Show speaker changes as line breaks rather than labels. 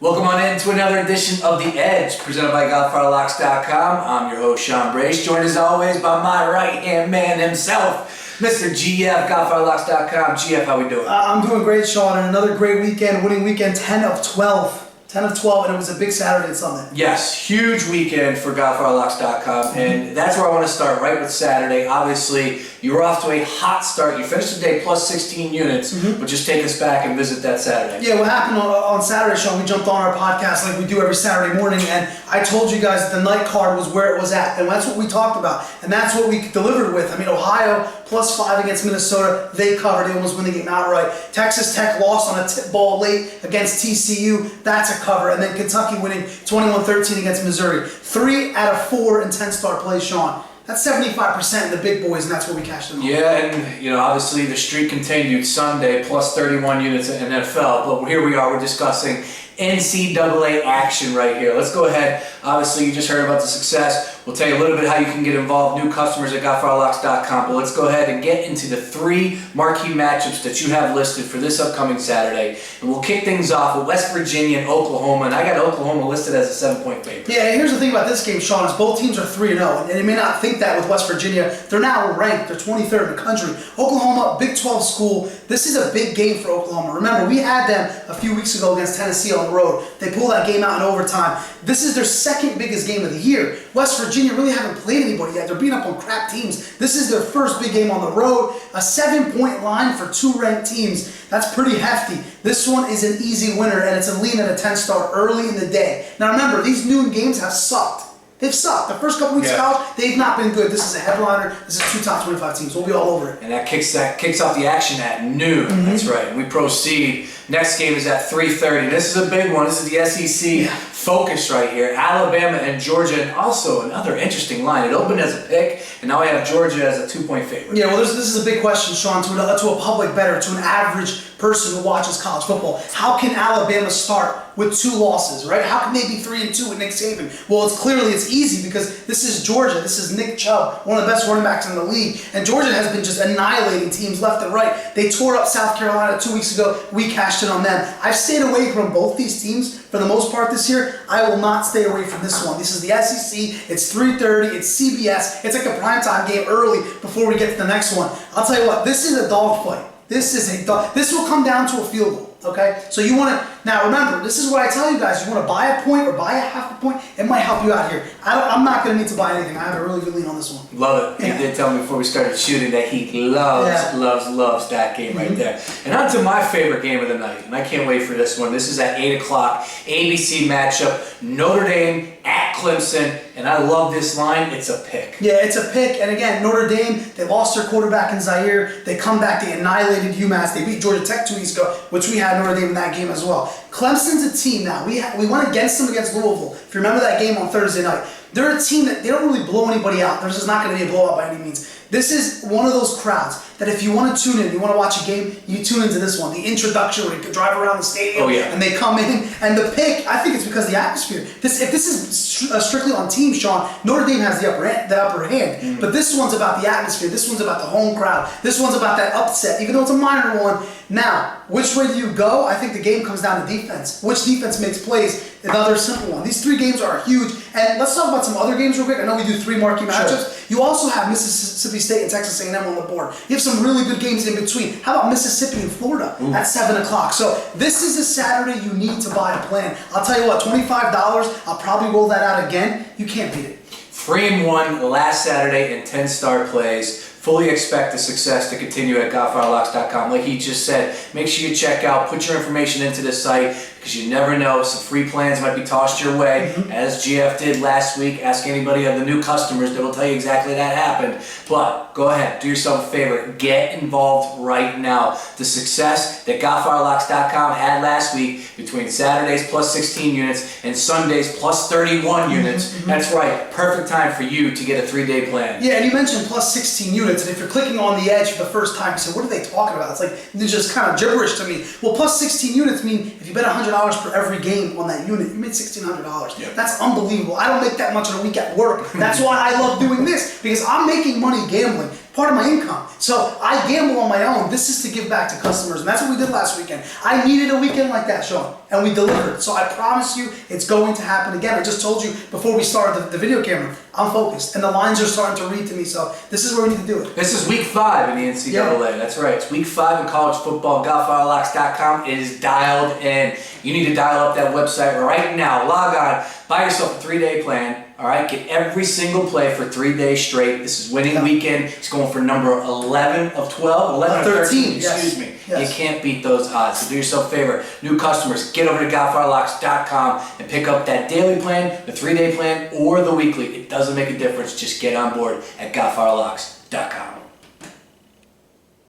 Welcome on in to another edition of The Edge, presented by GodfatherLocks.com. I'm your host, Sean Brace, joined as always by my right-hand man himself, Mr. GF, GodfatherLocks.com. GF, how we doing?
I'm doing great, Sean, and another great weekend, winning weekend, 10 of 12. 10 of 12, and it was a big Saturday and Sunday.
Yes, huge weekend for GodfatherLocks.com, and that's where I want to start, right with Saturday. Obviously, you were off to a hot start. You finished the day plus 16 units, but just take us back and visit that Saturday.
Yeah, what happened on Saturday, Sean, we jumped on our podcast like we do every Saturday morning, and I told you guys that the night card was where it was at, and that's what we talked about, and that's what we delivered with. I mean, Ohio, plus 5 against Minnesota, they covered. They almost win the game outright. Texas Tech lost on a tip ball late against TCU. That's a cover. And then Kentucky winning 21-13 against Missouri. 3 out of 4 in 10-star plays, Sean. That's 75% in the big boys, and that's what we cashed in on.
Yeah, and obviously the streak continued Sunday, plus 31 units in NFL. But here we are, we're discussing NCAA action right here. Let's go ahead. Obviously, you just heard about the success. We'll tell you a little bit how you can get involved, new customers at GodfatherLocks.com. But let's go ahead and get into the 3 marquee matchups that you have listed for this upcoming Saturday. And we'll kick things off with West Virginia and Oklahoma. And I got Oklahoma listed as a 7-point favorite.
Yeah, here's the thing about this game, Sean, is both teams are 3-0. And you may not think that with West Virginia. They're now ranked. They're 23rd in the country. Oklahoma, Big 12 school. This is a big game for Oklahoma. Remember, we had them a few weeks ago against Tennessee on the road. They pulled that game out in overtime. This is their second biggest game of the year. West Virginia really haven't played anybody yet. They're beating up on crap teams. This is their first big game on the road. A 7-point line for 2 ranked teams. That's pretty hefty. This one is an easy winner, and it's a lean at a 10-star early in the day. Now remember, these noon games have sucked. They've sucked. The first couple weeks of college, they've not been good. This is a headliner. This is 2 top 25 teams. We'll be all over it.
And that kicks off the action at noon. That's right. And we proceed. Next game is at 3:30. This is a big one. This is the SEC focus right here. Alabama and Georgia, and also another interesting line. It opened as a pick, and now we have Georgia as a 2-point favorite.
Yeah, well, this is a big question, Sean, to a public bettor, to an average person who watches college football. How can Alabama start with 2 losses, right? How can they be 3-2 with Nick Saban? Well, it's easy because this is Georgia. This is Nick Chubb, one of the best running backs in the league. And Georgia has been just annihilating teams left and right. They tore up South Carolina 2 weeks ago. We cashed in on them. I've stayed away from both these teams for the most part this year. I will not stay away from this one. This is the SEC. It's 3:30. It's CBS. It's like a primetime game early before we get to the next one. I'll tell you what. This is a dogfight. This will come down to a field goal. Okay, so you want to, now remember, this is what I tell you guys, you want to buy a point or buy a half a point, it might help you out here. I'm not going to need to buy anything. I have a really good lean on this one.
Love it.
Yeah.
He did tell me before we started shooting that he loves that game right there. And on to my favorite game of the night, and I can't wait for this one. This is at 8 o'clock, ABC matchup, Notre Dame at Clemson, and I love this line. It's a pick.
Yeah, it's a pick, and again, Notre Dame, they lost their quarterback in Zaire. They come back, they annihilated UMass. They beat Georgia Tech 2 weeks ago, which we had Notre Dame in that game as well. Clemson's a team now. We went against them against Louisville. If you remember that game on Thursday night, they're a team that they don't really blow anybody out. There's just not going to be a blowout by any means. This is one of those crowds that if you want to tune in, you want to watch a game, you tune into this one. The introduction where you can drive around the stadium and they come in. And the pick, I think it's because of the atmosphere. If this is strictly on team, Sean, Notre Dame has the upper hand. But this one's about the atmosphere. This one's about the home crowd. This one's about that upset, even though it's a minor one. Now, which way do you go? I think the game comes down to defense. Which defense makes plays? Another simple one. These 3 games are huge. And let's talk about some other games real quick. I know we do 3 marquee matchups. You also have Mississippi State and Texas A&M on the board. You have some really good games in between. How about Mississippi and Florida at 7 o'clock? So this is a Saturday you need to buy a plan. I'll tell you what, $25, I'll probably roll that out again. You can't beat it.
3-1 last Saturday in 10-star plays. Fully expect the success to continue at GodfatherLocks.com. Like he just said, make sure you check out, put your information into the site, because you never know, some free plans might be tossed your way, as GF did last week. Ask anybody of the new customers, they will tell you exactly that happened. But go ahead, do yourself a favor, get involved right now. The success that GodfatherLocks.com had last week between Saturdays plus 16 units and Sundays plus 31 units, that's right, perfect time for you to get a 3-day plan.
Yeah, and you mentioned plus 16 units, and if you're clicking on the edge for the first time, you say, what are they talking about? It's like, it's just kind of gibberish to me. Well, plus 16 units mean if you bet $100 per every game on that unit, you made $1,600.
Yep.
That's unbelievable. I don't make that much in a week at work. That's why I love doing this, because I'm making money gambling. part of my income. So I gamble on my own. This is to give back to customers, and that's what we did last weekend. I needed a weekend like that, Sean, and we delivered. So I promise you, it's going to happen again. I just told you before we started the video camera, I'm focused, and the lines are starting to read to me. So this is where we need to do it.
This is week 5 in the NCAA.
Yeah.
That's right. It's week 5 in college football. GolfFireLocks.com is dialed in. You need to dial up that website right now. Log on. Buy yourself a 3-day plan. All right, get every single play for 3 days straight. This is winning weekend. It's going for number 11 of 12, 11 of 13, excuse me.
Yes.
You can't beat those odds. So do yourself a favor. New customers, get over to GolfFireLocks.com and pick up that daily plan, the 3-day plan, or the weekly. It doesn't make a difference. Just get on board at GolfFireLocks.com.